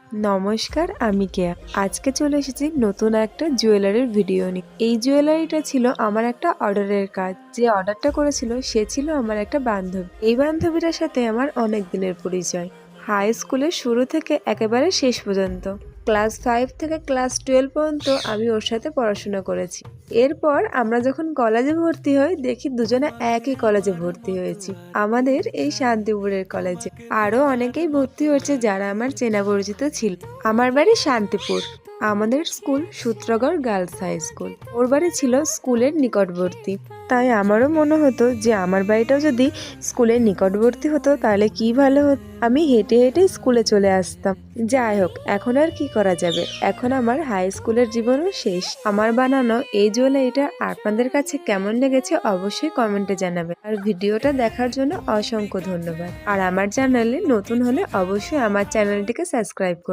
নমস্কার, আমি কেয়া। আজকে চলে এসেছি নতুন একটা জুয়েলারির ভিডিও নিয়ে। এই জুয়েলারিটা ছিল আমার একটা অর্ডারের কাজ। যে অর্ডারটা করেছিল সে ছিল আমার একটা বান্ধবী। এই বান্ধবীটার সাথে আমার অনেক দিনের পরিচয়। হাই স্কুলের শুরু থেকে একেবারে শেষ পর্যন্ত। ক্লাস 5 থেকে ক্লাস 12 পর্যন্ত আমি ওর সাথে পড়াশোনা করেছি। এরপর আমরা যখন কলেজে ভর্তি হই দেখি দুজনে একই কলেজে ভর্তি হয়েছি, আমাদের এই শান্তিপুরের কলেজে। আরো অনেকেই ভর্তি হয়েছে যারা আমার চেনা পরিচিত ছিল। আমার বাড়ি শান্তিপুর, আমাদের স্কুল সূত্রগড় গার্লস হাই স্কুল। ওর বাড়ি ছিল স্কুলের নিকটবর্তী, তাই আমারও মনে হতো যে আমার বাড়িটাও যদি স্কুলের নিকটবর্তী হতো তাহলে কি ভালো হতো। আমি হেঁটে হেঁটে স্কুলে চলে আসতাম। যাই হোক, এখন আর কি করা যাবে, এখন আমার হাই স্কুলের জীবনও শেষ। আমার বানানো এই জুয়েলারিটা আপনাদের কাছে কেমন লেগেছে অবশ্যই কমেন্টে জানাবে। আর ভিডিওটা দেখার জন্য অসংখ্য ধন্যবাদ। আর আমার চ্যানেলে নতুন হলে অবশ্যই আমার চ্যানেলটিকে সাবস্ক্রাইব করুন।